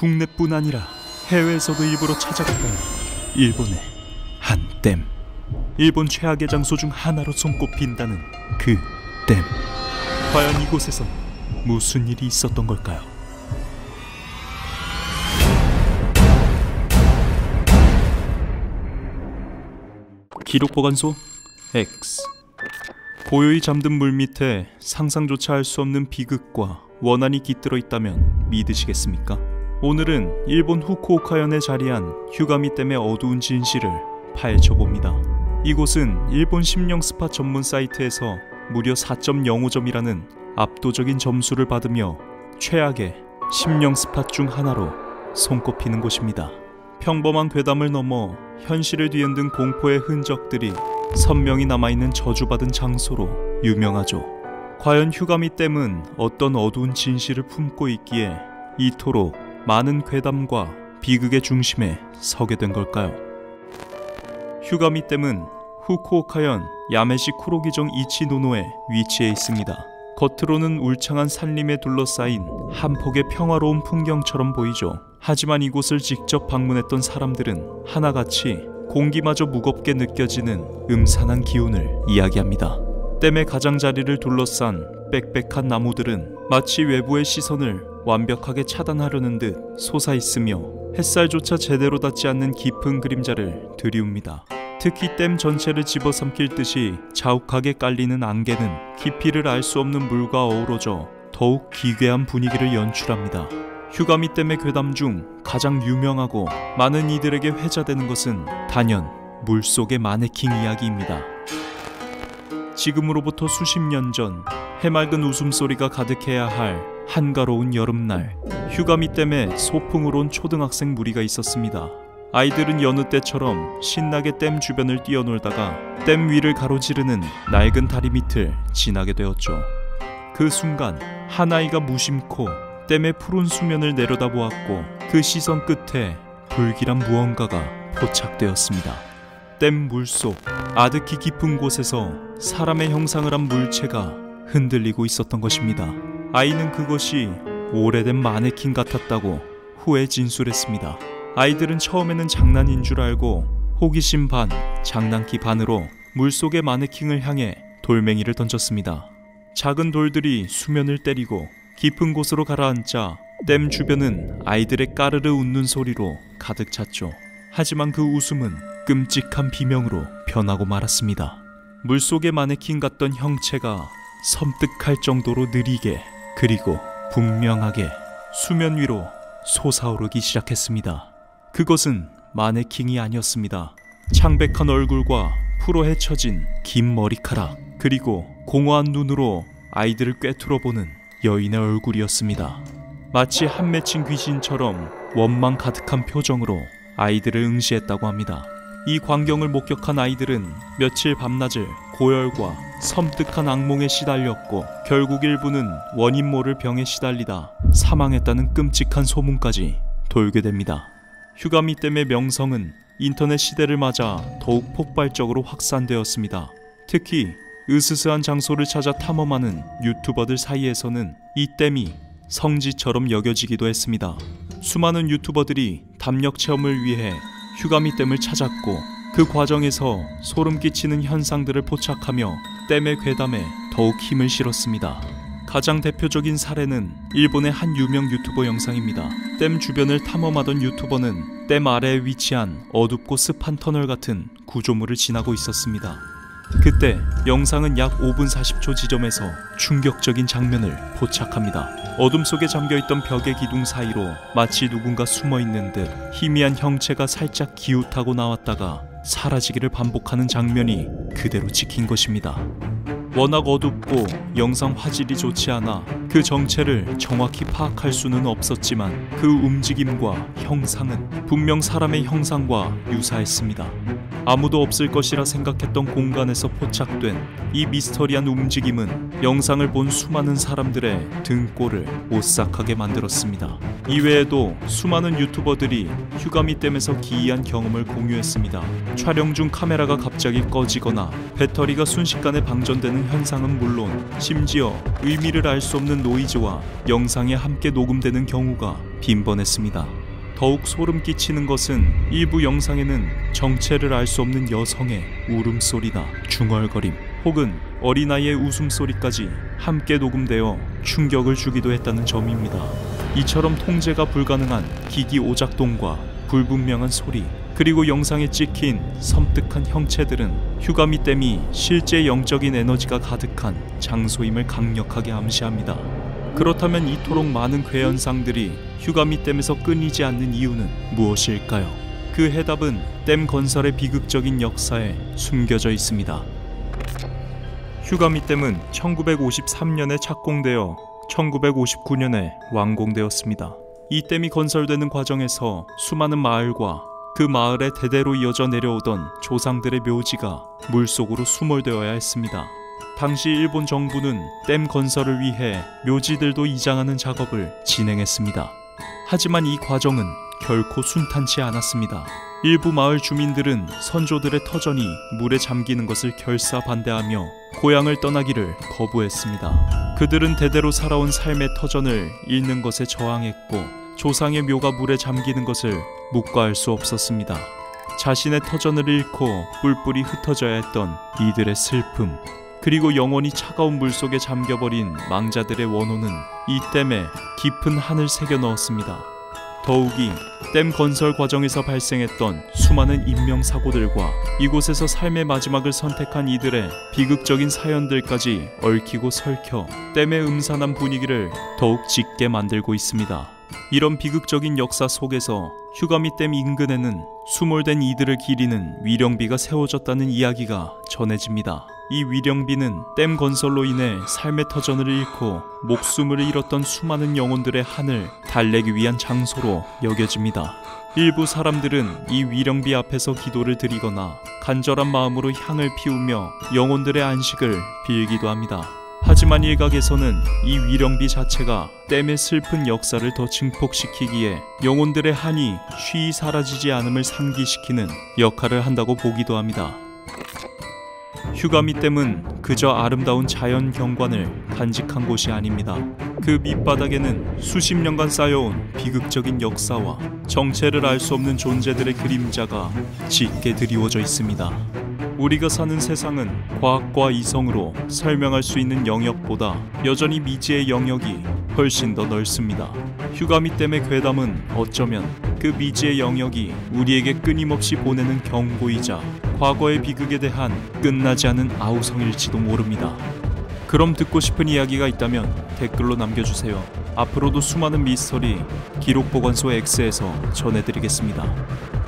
국내뿐 아니라 해외에서도 일부러 찾아갔던 일본의 한 댐. 일본 최악의 장소 중 하나로 손꼽힌다는 그 댐. 과연 이곳에선 무슨 일이 있었던 걸까요? 기록보관소 X. 고요히 잠든 물 밑에 상상조차 할 수 없는 비극과 원한이 깃들어 있다면 믿으시겠습니까? 오늘은 일본 후쿠오카현에 자리한 휴가미 댐의 어두운 진실을 파헤쳐봅니다. 이곳은 일본 심령 스팟 전문 사이트에서 무려 4.05점이라는 압도적인 점수를 받으며 최악의 심령 스팟 중 하나로 손꼽히는 곳입니다. 평범한 괴담을 넘어 현실을 뒤흔든 공포의 흔적들이 선명히 남아있는 저주받은 장소로 유명하죠. 과연 휴가미 댐은 어떤 어두운 진실을 품고 있기에 이토록 많은 괴담과 비극의 중심에 서게 된 걸까요? 휴가미 댐은 후쿠오카현 야메시 쿠로기정 이치노노에 위치해 있습니다. 겉으로는 울창한 산림에 둘러싸인 한 폭의 평화로운 풍경처럼 보이죠. 하지만 이곳을 직접 방문했던 사람들은 하나같이 공기마저 무겁게 느껴지는 음산한 기운을 이야기합니다. 댐의 가장자리를 둘러싼 빽빽한 나무들은 마치 외부의 시선을 완벽하게 차단하려는 듯 솟아있으며 햇살조차 제대로 닿지 않는 깊은 그림자를 드리웁니다. 특히 댐 전체를 집어삼킬 듯이 자욱하게 깔리는 안개는 깊이를 알 수 없는 물과 어우러져 더욱 기괴한 분위기를 연출합니다. 휴가미 댐의 괴담 중 가장 유명하고 많은 이들에게 회자되는 것은 단연 물속의 마네킹 이야기입니다. 지금으로부터 수십 년 전 해맑은 웃음소리가 가득해야 할 한가로운 여름날, 휴가미 댐에 소풍을 온 초등학생 무리가 있었습니다. 아이들은 여느 때처럼 신나게 댐 주변을 뛰어놀다가 댐 위를 가로지르는 낡은 다리 밑을 지나게 되었죠. 그 순간 한 아이가 무심코 댐의 푸른 수면을 내려다보았고 그 시선 끝에 불길한 무언가가 포착되었습니다. 댐 물속 아득히 깊은 곳에서 사람의 형상을 한 물체가 흔들리고 있었던 것입니다. 아이는 그것이 오래된 마네킹 같았다고 후에 진술했습니다. 아이들은 처음에는 장난인 줄 알고 호기심 반, 장난기 반으로 물속의 마네킹을 향해 돌멩이를 던졌습니다. 작은 돌들이 수면을 때리고 깊은 곳으로 가라앉자 댐 주변은 아이들의 까르르 웃는 소리로 가득 찼죠. 하지만 그 웃음은 끔찍한 비명으로 변하고 말았습니다. 물속의 마네킹 같던 형체가 섬뜩할 정도로 느리게 그리고 분명하게 수면 위로 솟아오르기 시작했습니다. 그것은 마네킹이 아니었습니다. 창백한 얼굴과 푸로 헤쳐진 긴 머리카락, 그리고 공허한 눈으로 아이들을 꿰뚫어보는 여인의 얼굴이었습니다. 마치 한 맺힌 귀신처럼 원망 가득한 표정으로 아이들을 응시했다고 합니다. 이 광경을 목격한 아이들은 며칠 밤낮을 고열과 섬뜩한 악몽에 시달렸고 결국 일부는 원인 모를 병에 시달리다 사망했다는 끔찍한 소문까지 돌게 됩니다. 휴가미 댐의 명성은 인터넷 시대를 맞아 더욱 폭발적으로 확산되었습니다. 특히 으스스한 장소를 찾아 탐험하는 유튜버들 사이에서는 이 댐이 성지처럼 여겨지기도 했습니다. 수많은 유튜버들이 담력 체험을 위해 휴가미 댐을 찾았고 그 과정에서 소름 끼치는 현상들을 포착하며 댐의 괴담에 더욱 힘을 실었습니다. 가장 대표적인 사례는 일본의 한 유명 유튜버 영상입니다. 댐 주변을 탐험하던 유튜버는 댐 아래에 위치한 어둡고 습한 터널 같은 구조물을 지나고 있었습니다. 그때 영상은 약 5분 40초 지점에서 충격적인 장면을 포착합니다. 어둠 속에 잠겨있던 벽의 기둥 사이로 마치 누군가 숨어있는 듯 희미한 형체가 살짝 기웃하고 나왔다가 사라지기를 반복하는 장면이 그대로 찍힌 것입니다. 워낙 어둡고 영상 화질이 좋지 않아 그 정체를 정확히 파악할 수는 없었지만 그 움직임과 형상은 분명 사람의 형상과 유사했습니다. 아무도 없을 것이라 생각했던 공간에서 포착된 이 미스터리한 움직임은 영상을 본 수많은 사람들의 등골을 오싹하게 만들었습니다. 이외에도 수많은 유튜버들이 휴가미댐에서 기이한 경험을 공유했습니다. 촬영 중 카메라가 갑자기 꺼지거나 배터리가 순식간에 방전되는 현상은 물론 심지어 의미를 알 수 없는 노이즈와 영상에 함께 녹음되는 경우가 빈번했습니다. 더욱 소름 끼치는 것은 일부 영상에는 정체를 알 수 없는 여성의 울음소리나 중얼거림 혹은 어린아이의 웃음소리까지 함께 녹음되어 충격을 주기도 했다는 점입니다. 이처럼 통제가 불가능한 기기 오작동과 불분명한 소리, 그리고 영상에 찍힌 섬뜩한 형체들은 휴가미댐이 실제 영적인 에너지가 가득한 장소임을 강력하게 암시합니다. 그렇다면 이토록 많은 괴현상들이 휴가미댐에서 끊이지 않는 이유는 무엇일까요? 그 해답은 댐 건설의 비극적인 역사에 숨겨져 있습니다. 휴가미댐은 1953년에 착공되어 1959년에 완공되었습니다. 이 댐이 건설되는 과정에서 수많은 마을과 그 마을에 대대로 이어져 내려오던 조상들의 묘지가 물속으로 수몰되어야 했습니다. 당시 일본 정부는 댐 건설을 위해 묘지들도 이장하는 작업을 진행했습니다. 하지만 이 과정은 결코 순탄치 않았습니다. 일부 마을 주민들은 선조들의 터전이 물에 잠기는 것을 결사 반대하며 고향을 떠나기를 거부했습니다. 그들은 대대로 살아온 삶의 터전을 잃는 것에 저항했고 조상의 묘가 물에 잠기는 것을 묵과할 수 없었습니다. 자신의 터전을 잃고 뿔뿔이 흩어져야 했던 이들의 슬픔, 그리고 영원히 차가운 물속에 잠겨버린 망자들의 원혼은 이 댐에 깊은 한을 새겨 넣었습니다. 더욱이 댐 건설 과정에서 발생했던 수많은 인명사고들과 이곳에서 삶의 마지막을 선택한 이들의 비극적인 사연들까지 얽히고 설켜 댐의 음산한 분위기를 더욱 짙게 만들고 있습니다. 이런 비극적인 역사 속에서 휴가미댐 인근에는 수몰된 이들을 기리는 위령비가 세워졌다는 이야기가 전해집니다. 이 위령비는 댐 건설로 인해 삶의 터전을 잃고 목숨을 잃었던 수많은 영혼들의 한을 달래기 위한 장소로 여겨집니다. 일부 사람들은 이 위령비 앞에서 기도를 드리거나 간절한 마음으로 향을 피우며 영혼들의 안식을 빌기도 합니다. 하지만 일각에서는 이 위령비 자체가 댐의 슬픈 역사를 더 증폭시키기에 영혼들의 한이 쉬이 사라지지 않음을 상기시키는 역할을 한다고 보기도 합니다. 휴가미댐은 그저 아름다운 자연 경관을 간직한 곳이 아닙니다. 그 밑바닥에는 수십 년간 쌓여온 비극적인 역사와 정체를 알 수 없는 존재들의 그림자가 짙게 드리워져 있습니다. 우리가 사는 세상은 과학과 이성으로 설명할 수 있는 영역보다 여전히 미지의 영역이 훨씬 더 넓습니다. 휴가미댐의 괴담은 어쩌면 그 미지의 영역이 우리에게 끊임없이 보내는 경고이자 과거의 비극에 대한 끝나지 않은 아우성일지도 모릅니다. 그럼 듣고 싶은 이야기가 있다면 댓글로 남겨주세요. 앞으로도 수많은 미스터리 기록보관소 X에서 전해드리겠습니다.